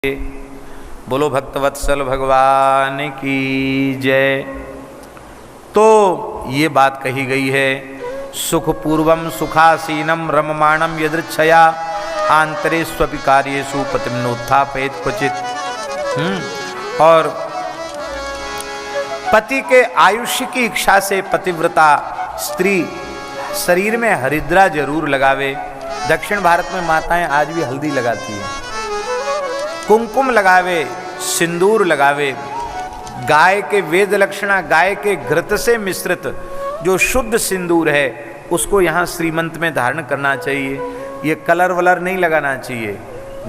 बोलो भक्तवत्सल भगवान की जय। तो ये बात कही गई है, सुखपूर्वम सुखासीनम रममाणम यदृच्छया आंतरेष्वपि कार्येषु पतिम्नोत्थापयेत् क्वचित्। और पति के आयुष्य की इच्छा से पतिव्रता स्त्री शरीर में हरिद्रा जरूर लगावे। दक्षिण भारत में माताएं आज भी हल्दी लगाती हैं, कुमकुम लगावे, सिंदूर लगावे। गाय के वेद लक्षणा, गाय के घृत से मिश्रित जो शुद्ध सिंदूर है उसको यहाँ श्रीमंत में धारण करना चाहिए। ये कलर वलर नहीं लगाना चाहिए।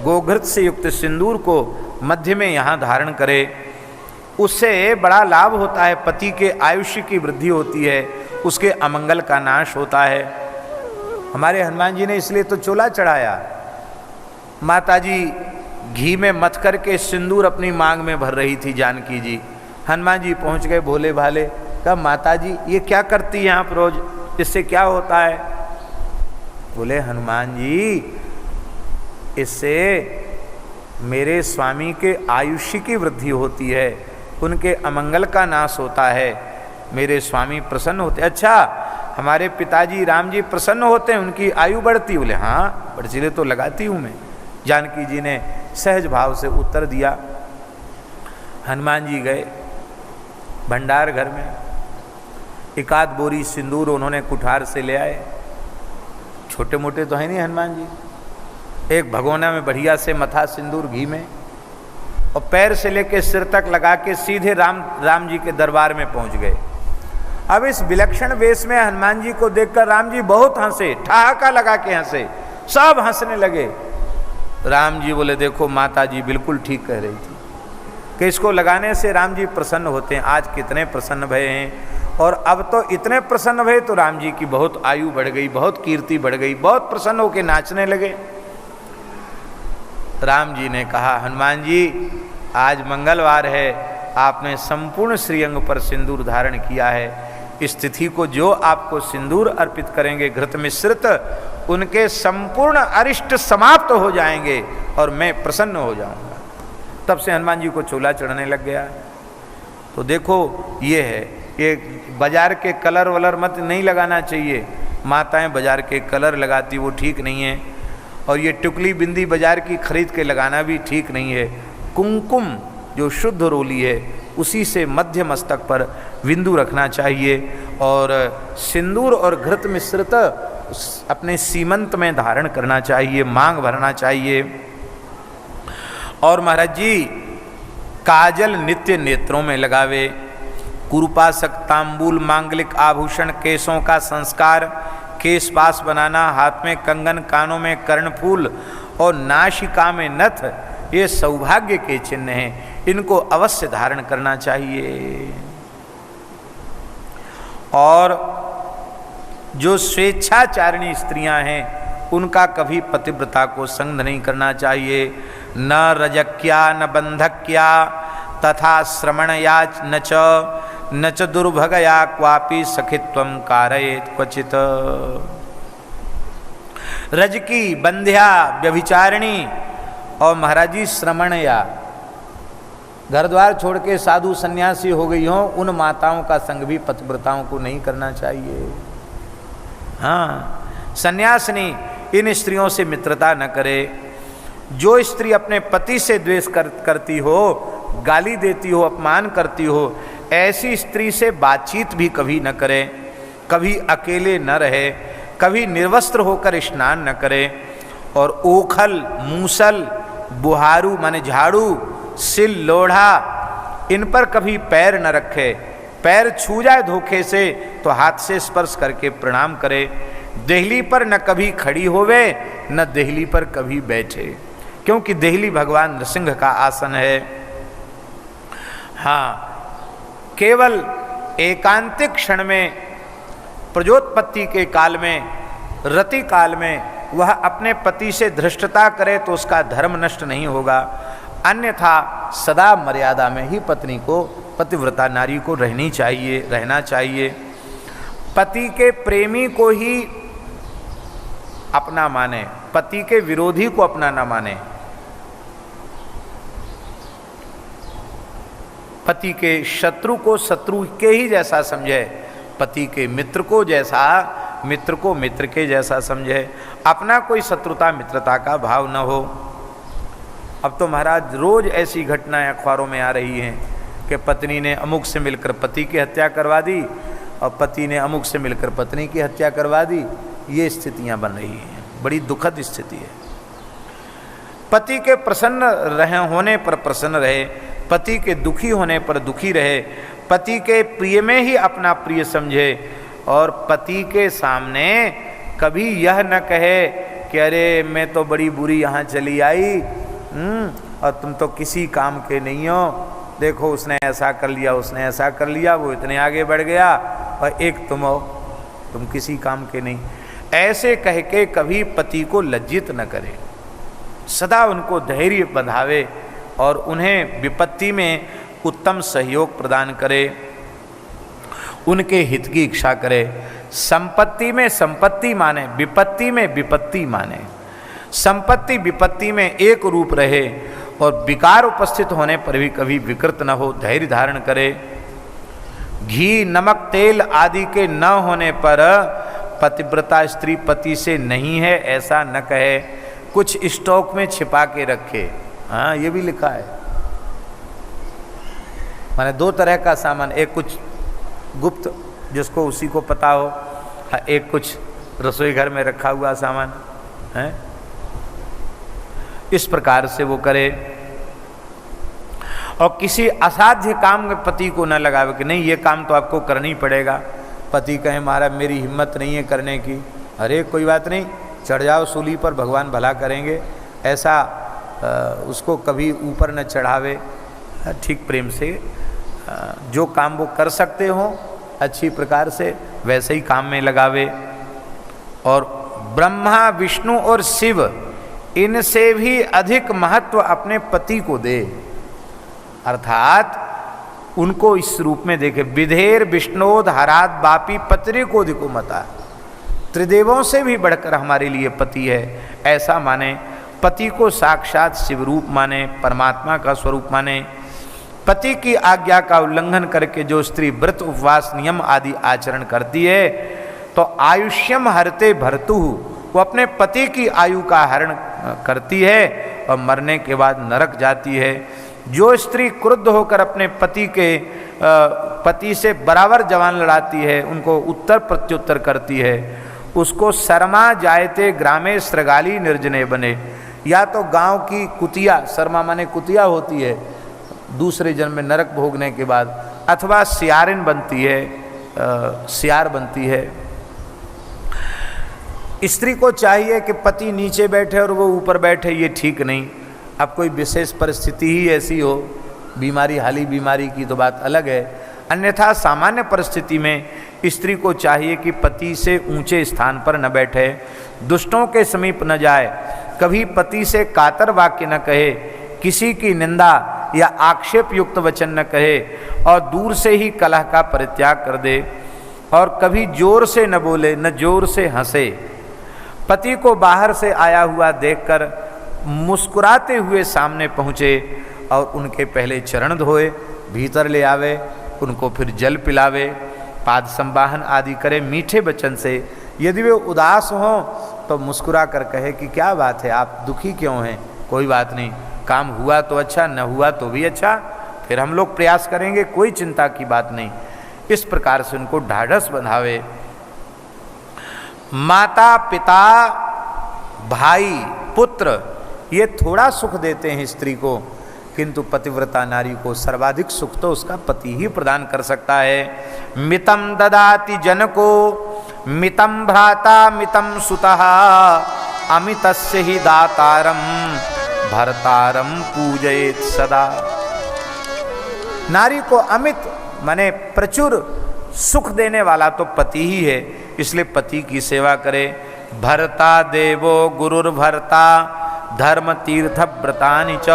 गोघृत से युक्त सिंदूर को मध्य में यहाँ धारण करे, उससे बड़ा लाभ होता है। पति के आयुष्य की वृद्धि होती है, उसके अमंगल का नाश होता है। हमारे हनुमान जी ने इसलिए तो चोला चढ़ाया। माता जी घी में मथ करके सिंदूर अपनी मांग में भर रही थी जानकी जी। हनुमान जी पहुंच गए भोले भाले, कहा माता जी ये क्या करती हैं आप रोज, इससे क्या होता है? बोले हनुमान जी इससे मेरे स्वामी के आयुष्य की वृद्धि होती है, उनके अमंगल का नाश होता है, मेरे स्वामी प्रसन्न होते। अच्छा हमारे पिताजी राम जी प्रसन्न होते हैं, उनकी आयु बढ़ती? बोले हाँ बढ़ती तो लगाती हूँ मैं। जानकी जी ने सहज भाव से उत्तर दिया। हनुमान जी गए भंडार घर में, एकाध बोरी सिंदूर उन्होंने कुठार से ले आए। छोटे मोटे तो है नहीं हनुमान जी। एक भगोना में बढ़िया से मथा सिंदूर घी में, और पैर से लेके सिर तक लगा के सीधे राम जी के दरबार में पहुंच गए। अब इस विलक्षण वेश में हनुमान जी को देखकर राम जी बहुत हंसे, ठहाका लगा के हंसे, सब हंसने लगे। राम जी बोले देखो माता जी बिल्कुल ठीक कह रही थी कि इसको लगाने से राम जी प्रसन्न होते हैं। आज कितने प्रसन्न भये हैं, और अब तो इतने प्रसन्न भये तो राम जी की बहुत आयु बढ़ गई, बहुत कीर्ति बढ़ गई, बहुत प्रसन्न होकर नाचने लगे। राम जी ने कहा हनुमान जी आज मंगलवार है, आपने संपूर्ण श्रीअंग पर सिंदूर धारण किया है। इस तिथि को जो आपको सिंदूर अर्पित करेंगे घृत मिश्रित, उनके संपूर्ण अरिष्ट समाप्त हो जाएंगे और मैं प्रसन्न हो जाऊंगा। तब से हनुमान जी को चोला चढ़ने लग गया। तो देखो ये है, ये बाजार के कलर वलर मत नहीं लगाना चाहिए। माताएं बाजार के कलर लगाती, वो ठीक नहीं है। और ये टुकली बिंदी बाजार की खरीद के लगाना भी ठीक नहीं है। कुमकुम जो शुद्ध रोली है उसी से मध्य मस्तक पर बिंदु रखना चाहिए, और सिंदूर और घृत मिश्रित अपने सीमंत में धारण करना चाहिए, मांग भरना चाहिए। और महाराज जी काजल नित्य नेत्रों में लगावे, कुरूपासक तांबूल मांगलिक आभूषण, केशों का संस्कार, केश पास बनाना, हाथ में कंगन, कानों में कर्णफूल और नासिका में नथ, ये सौभाग्य के चिन्ह हैं, इनको अवश्य धारण करना चाहिए। और जो स्वेच्छाचारिणी स्त्रियां हैं उनका कभी पतिव्रता को संग नहीं करना चाहिए। न रजक्या न बंधक्या तथा श्रमणया न च दुर्भगया क्वापि सखित्वं कारयेत् क्वचित्। रजकी, बंध्या, व्यभिचारिणी और महाराज जी श्रमणया, घर द्वार छोड़ के साधु सन्यासी हो गई हों, उन माताओं का संग भी पतिव्रताओं को नहीं करना चाहिए। हाँ सन्यासिनी इन स्त्रियों से मित्रता न करे। जो स्त्री अपने पति से द्वेष करती हो, गाली देती हो, अपमान करती हो, ऐसी स्त्री से बातचीत भी कभी न करे। कभी अकेले न रहे, कभी निर्वस्त्र होकर स्नान न करे, और ओखल, मूसल, बुहारू माने झाड़ू, सिल, लोढ़ा, इन पर कभी पैर न रखे। पैर छू जाए धोखे से तो हाथ से स्पर्श करके प्रणाम करे। देहली पर न कभी खड़ी होवे, न देहली पर कभी बैठे, क्योंकि देहली भगवान नृसिंह का आसन है। हाँ केवल एकांतिक क्षण में, प्रजोत्पत्ति के काल में, रति काल में वह अपने पति से धृष्टता करे तो उसका धर्म नष्ट नहीं होगा। अन्यथा सदा मर्यादा में ही पत्नी को, पतिव्रता नारी को रहना चाहिए। पति के प्रेमी को ही अपना माने, पति के विरोधी को अपना न माने। पति के शत्रु को शत्रु के ही जैसा समझे, पति के मित्र को जैसा मित्र को मित्र के जैसा समझे, अपना कोई शत्रुता मित्रता का भाव न हो। अब तो महाराज रोज ऐसी घटनाएं अखबारों में आ रही हैं कि पत्नी ने अमुक से मिलकर पति की हत्या करवा दी और पति ने अमुक से मिलकर पत्नी की हत्या करवा दी। ये स्थितियां बन रही हैं, बड़ी दुखद स्थिति है। पति के प्रसन्न होने पर प्रसन्न रहे, पति के दुखी होने पर दुखी रहे, पति के प्रिय में ही अपना प्रिय समझे और पति के सामने कभी यह न कहे कि अरे मैं तो बड़ी बुरी यहाँ चली आई और तुम तो किसी काम के नहीं हो, देखो उसने ऐसा कर लिया, उसने ऐसा कर लिया, वो इतने आगे बढ़ गया और एक तुम हो, तुम किसी काम के नहीं। ऐसे कह के कभी पति को लज्जित न करे, सदा उनको धैर्य बंधावे और उन्हें विपत्ति में उत्तम सहयोग प्रदान करे, उनके हित की इच्छा करे। संपत्ति में संपत्ति माने, विपत्ति में विपत्ति माने। संपत्ति विपत्ति में एक रूप रहे और विकार उपस्थित होने पर भी कभी विकृत न हो, धैर्य धारण करे। घी नमक तेल आदि के न होने पर पतिव्रता स्त्री पति से नहीं है ऐसा न कहे, कुछ स्टॉक में छिपा के रखे। हाँ, ये भी लिखा है। माने दो तरह का सामान, एक कुछ गुप्त जिसको उसी को पता हो, एक कुछ रसोई घर में रखा हुआ सामान है। इस प्रकार से वो करे और किसी असाध्य काम में पति को न लगावे कि नहीं ये काम तो आपको करना ही पड़ेगा। पति कहे महाराज मेरी हिम्मत नहीं है करने की, अरे कोई बात नहीं, चढ़ जाओ सूली पर, भगवान भला करेंगे, ऐसा उसको कभी ऊपर न चढ़ावे। ठीक प्रेम से जो काम वो कर सकते हो अच्छी प्रकार से वैसे ही काम में लगावे। और ब्रह्मा विष्णु और शिव इनसे भी अधिक महत्व अपने पति को दे, अर्थात उनको इस रूप में देखे। विधेर विष्णोद हरात बापी पत्रे को दिको मता, त्रिदेवों से भी बढ़कर हमारे लिए पति है ऐसा माने। पति को साक्षात शिव रूप माने, परमात्मा का स्वरूप माने। पति की आज्ञा का उल्लंघन करके जो स्त्री व्रत उपवास नियम आदि आचरण करती है तो आयुष्यम हरते भर्तु, वो अपने पति की आयु का हरण करती है और मरने के बाद नरक जाती है। जो स्त्री क्रुद्ध होकर अपने पति से बराबर जवान लड़ाती है, उनको उत्तर प्रत्युत्तर करती है, उसको शर्मा जायते ग्रामे श्रगाली निर्जने बने। या तो गांव की कुतिया, शर्मा माने कुतिया होती है दूसरे जन्म में नरक भोगने के बाद, अथवा सियारिन बनती है, सियार बनती है। स्त्री को चाहिए कि पति नीचे बैठे और वो ऊपर बैठे, ये ठीक नहीं। अब कोई विशेष परिस्थिति ही ऐसी हो, बीमारी हाली बीमारी की तो बात अलग है, अन्यथा सामान्य परिस्थिति में स्त्री को चाहिए कि पति से ऊंचे स्थान पर न बैठे, दुष्टों के समीप न जाए, कभी पति से कातर वाक्य न कहे, किसी की निंदा या आक्षेप युक्त वचन न कहे और दूर से ही कलह का परित्याग कर दे, और कभी जोर से न बोले न जोर से हंसे। पति को बाहर से आया हुआ देखकर मुस्कुराते हुए सामने पहुँचे और उनके पहले चरण धोए, भीतर ले आवे, उनको फिर जल पिलावे, पाद संवाहन आदि करे मीठे वचन से। यदि वे उदास हों तो मुस्कुरा कर कहे कि क्या बात है, आप दुखी क्यों हैं, कोई बात नहीं, काम हुआ तो अच्छा, न हुआ तो भी अच्छा, फिर हम लोग प्रयास करेंगे, कोई चिंता की बात नहीं। इस प्रकार से उनको ढाढ़स बंधावे। माता पिता भाई पुत्र ये थोड़ा सुख देते हैं स्त्री को, किंतु पतिव्रता नारी को सर्वाधिक सुख तो उसका पति ही प्रदान कर सकता है। मितम ददाति जन को मितम भ्राता मितम सुतः अमितस्य ही दातारम भर्तारम पूजयेत सदा। नारी को अमित माने प्रचुर सुख देने वाला तो पति ही है, इसलिए पति की सेवा करे। भर्ता देवो गुरुर्भर्ता धर्म तीर्थ व्रतानि च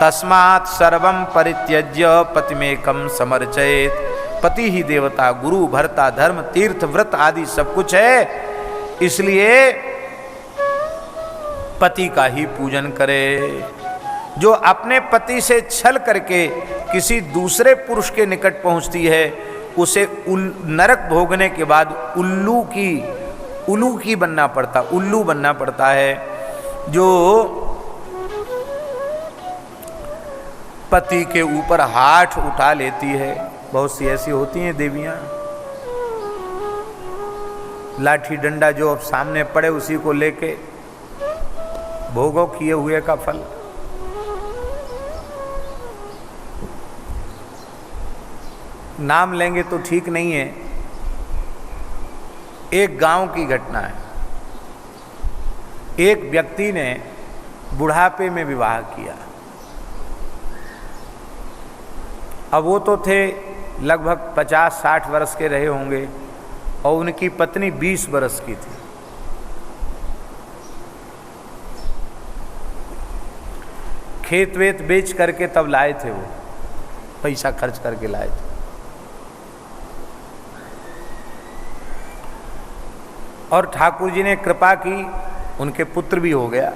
तस्मात् सर्वं परित्यज्य पतिमेकं समर्चयेत। पति ही देवता, गुरु, भर्ता, धर्म, तीर्थ, व्रत आदि सब कुछ है, इसलिए पति का ही पूजन करे। जो अपने पति से छल करके किसी दूसरे पुरुष के निकट पहुंचती है, उसे नरक भोगने के बाद उल्लू की बनना पड़ता, उल्लू बनना पड़ता है। जो पति के ऊपर हाथ उठा लेती है, बहुत सी ऐसी होती हैं देवियां, लाठी डंडा जो अब सामने पड़े उसी को लेके भोगो किए हुए का फल। नाम लेंगे तो ठीक नहीं है। एक गांव की घटना है। एक व्यक्ति ने बुढ़ापे में विवाह किया। अब वो तो थे लगभग 50-60 वर्ष के रहे होंगे और उनकी पत्नी 20 वर्ष की थी। खेत वेत बेच करके तब लाए थे, वो पैसा खर्च करके लाए थे। और ठाकुर जी ने कृपा की, उनके पुत्र भी हो गया।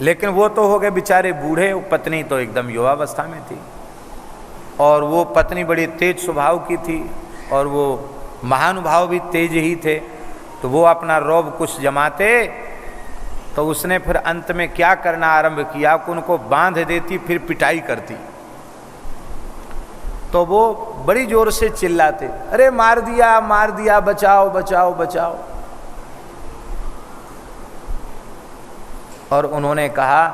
लेकिन वो तो हो गए बेचारे बूढ़े, पत्नी तो एकदम युवावस्था में थी। और वो पत्नी बड़ी तेज स्वभाव की थी और वो महानुभाव भी तेज ही थे। तो वो अपना रौब कुछ जमाते, तो उसने फिर अंत में क्या करना आरंभ किया कि उनको बांध देती, फिर पिटाई करती। तो वो बड़ी जोर से चिल्लाते, अरे मार दिया, बचाओ बचाओ बचाओ। और उन्होंने कहा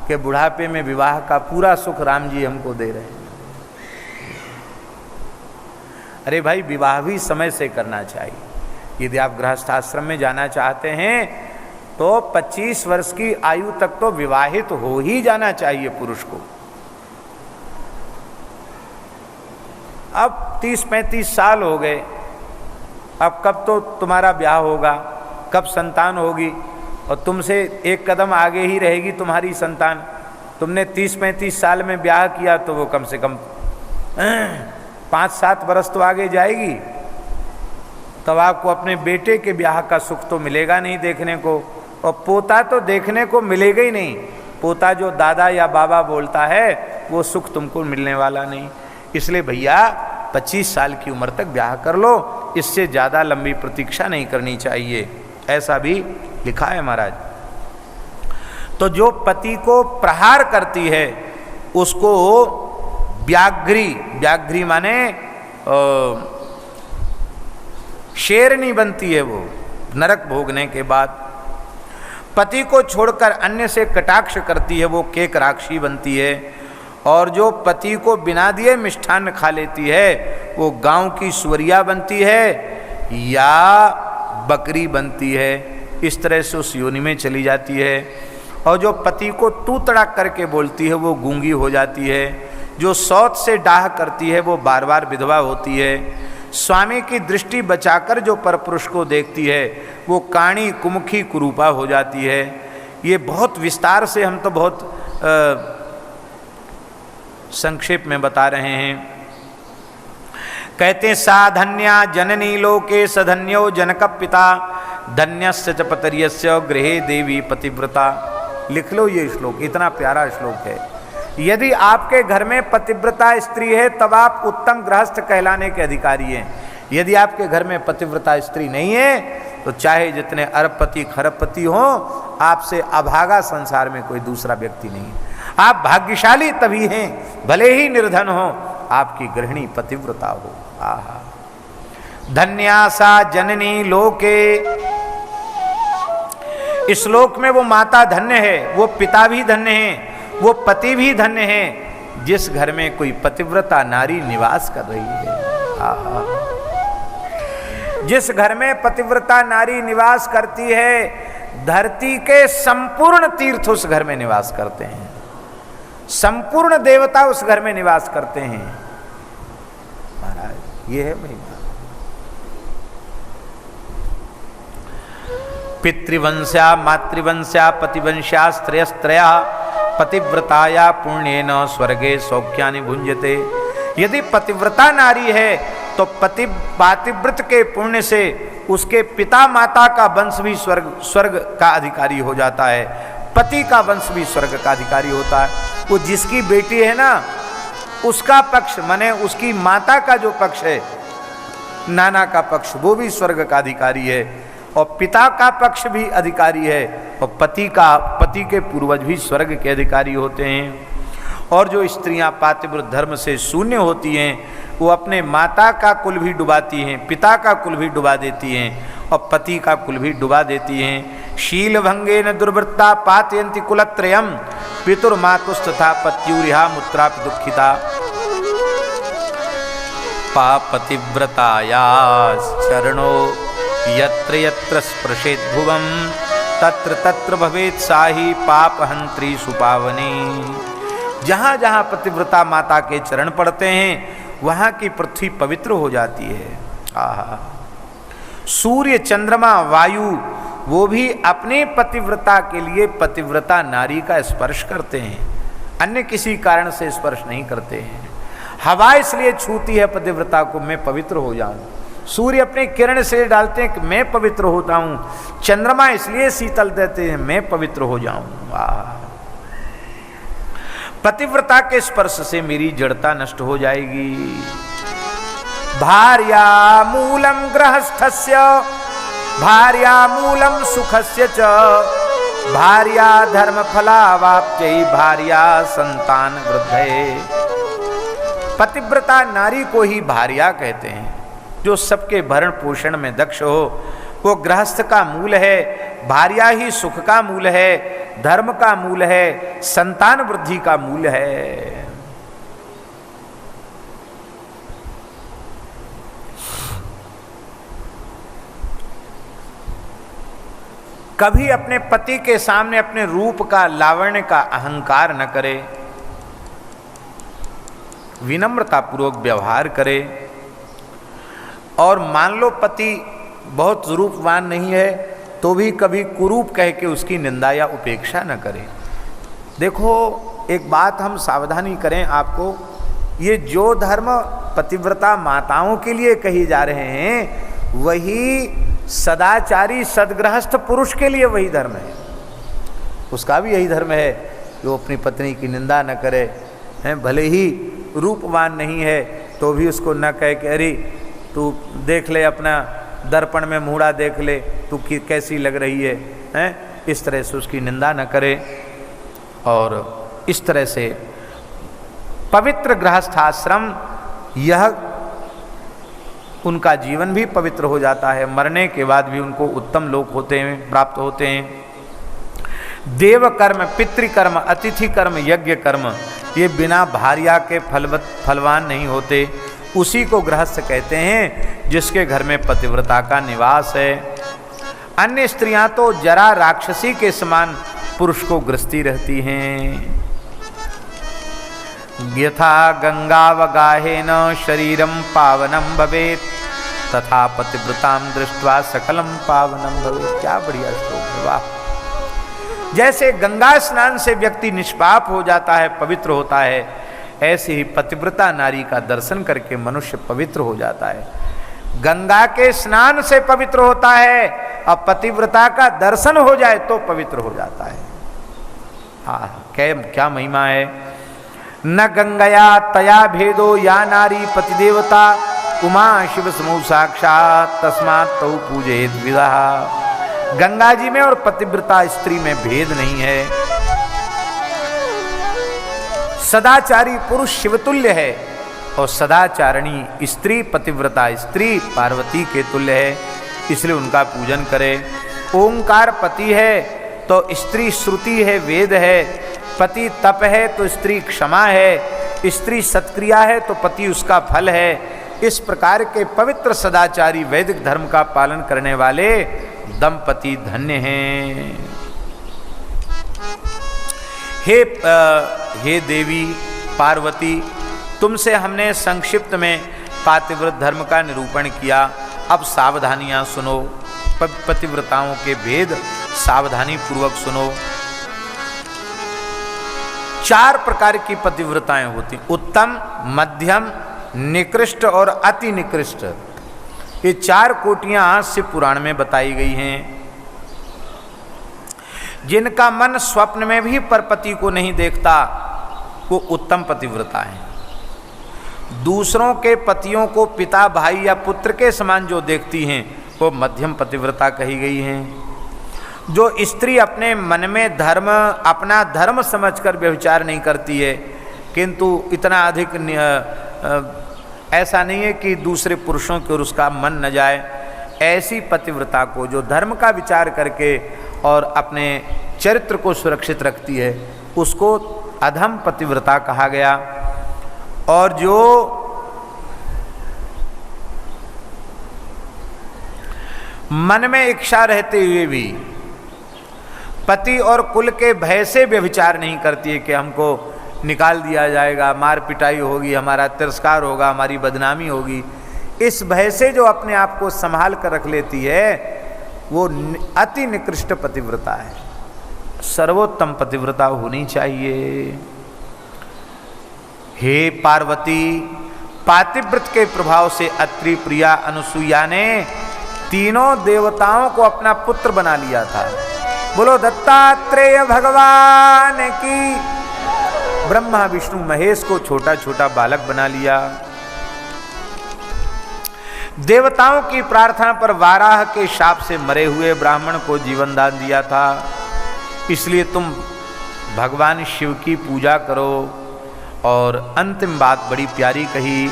कि बुढ़ापे में विवाह का पूरा सुख राम जी हमको दे रहे हैं। अरे भाई, विवाह भी समय से करना चाहिए। यदि आप गृहस्थाश्रम में जाना चाहते हैं तो 25 वर्ष की आयु तक तो विवाहित हो ही जाना चाहिए पुरुष को। अब 30-35 साल हो गए, अब कब तो तुम्हारा ब्याह होगा, कब संतान होगी, और तुमसे एक कदम आगे ही रहेगी तुम्हारी संतान। तुमने 30-35 साल में ब्याह किया तो वो कम से कम 5-7 वर्ष तो आगे जाएगी। तब आपको अपने बेटे के ब्याह का सुख तो मिलेगा नहीं देखने को, और पोता तो देखने को मिलेगा ही नहीं। पोता जो दादा या बाबा बोलता है वो सुख तुमको मिलने वाला नहीं। इसलिए भैया 25 साल की उम्र तक ब्याह कर लो, इससे ज़्यादा लंबी प्रतीक्षा नहीं करनी चाहिए, ऐसा भी लिखा है महाराज। तो जो पति को प्रहार करती है उसको व्याघ्री माने शेरनी बनती है वो नरक भोगने के बाद। पति को छोड़कर अन्य से कटाक्ष करती है वो केकराक्षी बनती है। और जो पति को बिना दिए मिष्ठान्न खा लेती है वो गांव की सुअरिया बनती है या बकरी बनती है। इस तरह से उस योनि में चली जाती है। और जो पति को तू तड़ाक करके बोलती है वो गूंगी हो जाती है। जो सौत से डाह करती है वो बार बार विधवा होती है। स्वामी की दृष्टि बचाकर जो परपुरुष को देखती है वो काणी कुमुखी कुरूपा हो जाती है। ये बहुत विस्तार से हम तो बहुत संक्षेप में बता रहे हैं। कहते सा धन्या जननी लोके सधन्यो जनक पिता धन्यस्य च पतर्यस्य गृहे देवी पतिव्रता। लिख लो ये श्लोक, इतना प्यारा श्लोक है। यदि आपके घर में पतिव्रता स्त्री है तब आप उत्तम गृहस्थ कहलाने के अधिकारी हैं। यदि आपके घर में पतिव्रता स्त्री नहीं है तो चाहे जितने अरबपति खरबपति हो, आपसे अभागा संसार में कोई दूसरा व्यक्ति नहीं है। आप भाग्यशाली तभी हैं भले ही निर्धन हो, आपकी गृहिणी पतिव्रता हो। आहा, धन्यासा जननी लोके। इस श्लोक में वो माता धन्य है, वो पिता भी धन्य है, वो पति भी धन्य है जिस घर में कोई पतिव्रता नारी निवास कर रही है। आहा, जिस घर में पतिव्रता नारी निवास करती है धरती के संपूर्ण तीर्थ उस घर में निवास करते हैं, संपूर्ण देवता उस घर में निवास करते हैं। महाराज ये है महिमा। पितृवंश्या मातृवंश्या पतिवंश्या स्त्रयस्त्रया पतिव्रताया पुण्येन स्वर्गे सौख्यानि भुंजते। यदि पतिव्रता नारी है तो पातिव्रत के पुण्य से उसके पिता माता का वंश भी स्वर्ग का अधिकारी हो जाता है। पति का वंश भी स्वर्ग का अधिकारी होता है। वो जिसकी बेटी है ना, उसका पक्ष माने उसकी माता का जो पक्ष है, नाना का पक्ष, वो भी स्वर्ग का अधिकारी है, और पिता का पक्ष भी अधिकारी है, और पति के पूर्वज भी स्वर्ग के अधिकारी होते हैं। और जो स्त्रियां पातिव्रत धर्म से शून्य होती हैं, वो अपने माता का कुल भी डुबाती हैं, पिता का कुल भी डुबा देती हैं, और पति का कुल भी डुबा देती हैं। शील भंगेन दुर्वृत्ता पातयन्ति कुलत्रयम् पितुर्मातुस्तथा पत्युरिहा मुत्रापि दुःखिता। पापतिव्रतायाः चरणो यत्र यत्र स्पृशेत् भुवं तत्र तत्र भवेत् साहि पापहन्त्री सुपावनी। जहाँ जहाँ पतिव्रता माता के चरण पड़ते हैं, वहाँ की पृथ्वी पवित्र हो जाती है। आहा, सूर्य चंद्रमा वायु वो भी अपने पतिव्रता के लिए पतिव्रता नारी का स्पर्श करते हैं, अन्य किसी कारण से स्पर्श नहीं करते हैं। हवा इसलिए छूती है पतिव्रता को, मैं पवित्र हो जाऊं। सूर्य अपने किरण से डालते हैं कि मैं पवित्र होता हूं। चंद्रमा इसलिए शीतल देते हैं, मैं पवित्र हो जाऊं। पतिव्रता के स्पर्श से मेरी जड़ता नष्ट हो जाएगी। भार्या मूलम गृहस्थस्य भार्या मूलम सुखस्य च भार्या धर्म फलावाप्त्यै भार्या संतान वृद्धये। पतिव्रता नारी को ही भार्या कहते हैं, जो सबके भरण पोषण में दक्ष हो। वो गृहस्थ का मूल है, भार्या ही सुख का मूल है, धर्म का मूल है, संतान वृद्धि का मूल है। कभी अपने पति के सामने अपने रूप का, लावण्य का अहंकार न करे, विनम्रता पूर्वक व्यवहार करे। और मान लो पति बहुत रूपवान नहीं है, तो भी कभी कुरूप कह के उसकी निंदा या उपेक्षा न करे। देखो, एक बात हम सावधानी करें आपको, ये जो धर्म पतिव्रता माताओं के लिए कही जा रहे हैं, वही सदाचारी सदगृहस्थ पुरुष के लिए वही धर्म है। उसका भी यही धर्म है, जो अपनी पत्नी की निंदा न करे, हैं, भले ही रूपवान नहीं है तो भी उसको न कहे कि अरे तू देख ले, अपना दर्पण में मुड़ा देख ले, तू कैसी लग रही है, हैं? इस तरह से उसकी निंदा न करे। और इस तरह से पवित्र गृहस्थाश्रम, यह उनका जीवन भी पवित्र हो जाता है, मरने के बाद भी उनको उत्तम लोक होते हैं, प्राप्त होते हैं। देव कर्म, पितृकर्म, अतिथि कर्म, यज्ञ कर्म, ये बिना भार्या के फलवान नहीं होते। उसी को गृहस्थ कहते हैं जिसके घर में पतिव्रता का निवास है। अन्य स्त्रियां तो जरा राक्षसी के समान पुरुष को ग्रसती रहती हैं। यथा गंगावगाहेन शरीरम पावनम भवेत् तथा पतिव्रताम दृष्ट्वा सकलम पावनम भवेत्। क्या बढ़िया श्लोक है, वाह। जैसे गंगा स्नान से व्यक्ति निष्पाप हो जाता है, पवित्र होता है, ऐसे ही पतिव्रता नारी का दर्शन करके मनुष्य पवित्र हो जाता है। गंगा के स्नान से पवित्र होता है, और पतिव्रता का दर्शन हो जाए तो पवित्र हो जाता है। क्या महिमा है। न गंगया तया भेदो या नारी पतिदेवता उमा शिव समूह साक्षात तस्मात् तौ पूजयेत् विदः। गंगा जी में और पतिव्रता स्त्री में भेद नहीं है। सदाचारी पुरुष शिवतुल्य है, और सदाचारणी स्त्री, पतिव्रता स्त्री पार्वती के तुल्य है, इसलिए उनका पूजन करें। ओंकार पति है तो स्त्री श्रुति है, वेद है। पति तप है तो स्त्री क्षमा है। स्त्री सत्क्रिया है तो पति उसका फल है। इस प्रकार के पवित्र सदाचारी वैदिक धर्म का पालन करने वाले दंपति धन्य हैं। हे देवी पार्वती, तुमसे हमने संक्षिप्त में पातिव्रत धर्म का निरूपण किया। अब सावधानियां सुनो, पतिव्रताओं के भेद सावधानी पूर्वक सुनो। 4 प्रकार की पतिव्रताएं होती, उत्तम, मध्यम, निकृष्ट और अति निकृष्ट। ये 4 कोटियां शिव पुराण में बताई गई हैं। जिनका मन स्वप्न में भी परपति को नहीं देखता, वो उत्तम पतिव्रता है। दूसरों के पतियों को पिता, भाई या पुत्र के समान जो देखती हैं, वो मध्यम पतिव्रता कही गई हैं। जो स्त्री अपने मन में धर्म, अपना धर्म समझकर व्यभिचार नहीं करती है, किंतु इतना अधिक ऐसा नहीं है कि दूसरे पुरुषों की ओर उसका मन न जाए, ऐसी पतिव्रता को जो धर्म का विचार करके और अपने चरित्र को सुरक्षित रखती है, उसको अधम पतिव्रता कहा गया। और जो मन में इच्छा रहते हुए भी पति और कुल के भय से व्यभिचार नहीं करती है कि हमको निकाल दिया जाएगा, मार पिटाई होगी, हमारा तिरस्कार होगा, हमारी बदनामी होगी, इस भय से जो अपने आप को संभाल कर रख लेती है, वो अति निकृष्ट पतिव्रता है। सर्वोत्तम पतिव्रता होनी चाहिए। हे पार्वती, पातिव्रत के प्रभाव से अत्रि, प्रिया, अनुसुईया ने तीनों देवताओं को अपना पुत्र बना लिया था। बोलो दत्तात्रेय भगवान की। ब्रह्मा विष्णु महेश को छोटा छोटा बालक बना लिया। देवताओं की प्रार्थना पर वाराह के शाप से मरे हुए ब्राह्मण को जीवन दान दिया था। इसलिए तुम भगवान शिव की पूजा करो। और अंतिम बात बड़ी प्यारी कही,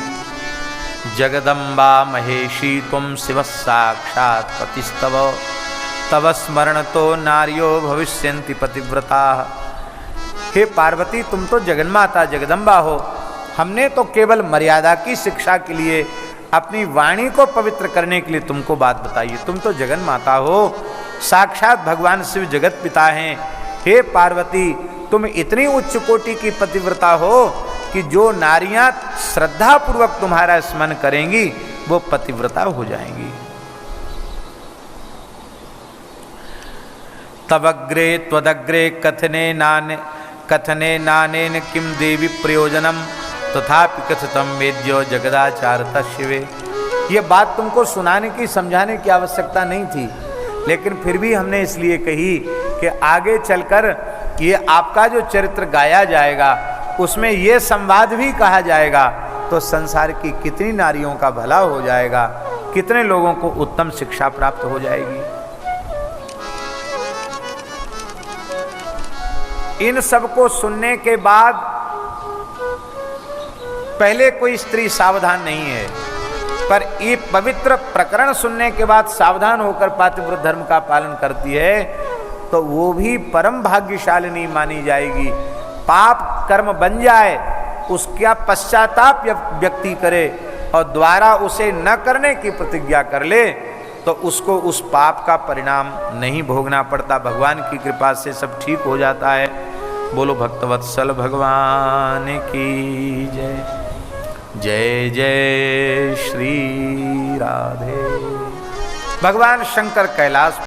जगदम्बा महेशी तुम शिव साक्षात पतिस्तव, तव स्मरण तो नार्यो भविष्यन्ति पतिव्रता। हे पार्वती, तुम तो जगन्माता जगदम्बा हो। हमने तो केवल मर्यादा की शिक्षा के लिए, अपनी वाणी को पवित्र करने के लिए तुमको बात बताई है। तुम तो जगन्माता हो, साक्षात भगवान शिव जगत पिता हैं। हे पार्वती, तुम इतनी उच्च कोटि की पतिव्रता हो कि जो नारियां श्रद्धा पूर्वक तुम्हारा स्मरण करेंगी, वो पतिव्रता हो जाएंगी। तवग्रे त्वदग्रे कथने नानेन किम देवी प्रयोजनम, तथापि कथितम वेद्यो जगदाचारता शिवे। ये बात तुमको सुनाने की, समझाने की आवश्यकता नहीं थी, लेकिन फिर भी हमने इसलिए कही कि आगे चलकर ये आपका जो चरित्र गाया जाएगा, उसमें ये संवाद भी कहा जाएगा, तो संसार की कितनी नारियों का भला हो जाएगा, कितने लोगों को उत्तम शिक्षा प्राप्त हो जाएगी। इन सब को सुनने के बाद पहले कोई स्त्री सावधान नहीं है, पर ये पवित्र प्रकरण सुनने के बाद सावधान होकर पातिव्रत धर्म का पालन करती है, तो वो भी परम भाग्यशालिनी मानी जाएगी। पाप कर्म बन जाए, उसका पश्चाताप व्यक्ति करे और द्वारा उसे न करने की प्रतिज्ञा कर ले, तो उसको उस पाप का परिणाम नहीं भोगना पड़ता। भगवान की कृपा से सब ठीक हो जाता है। बोलो भक्तवत्सल भगवान की जय। जय जय श्री राधे। भगवान शंकर कैलाश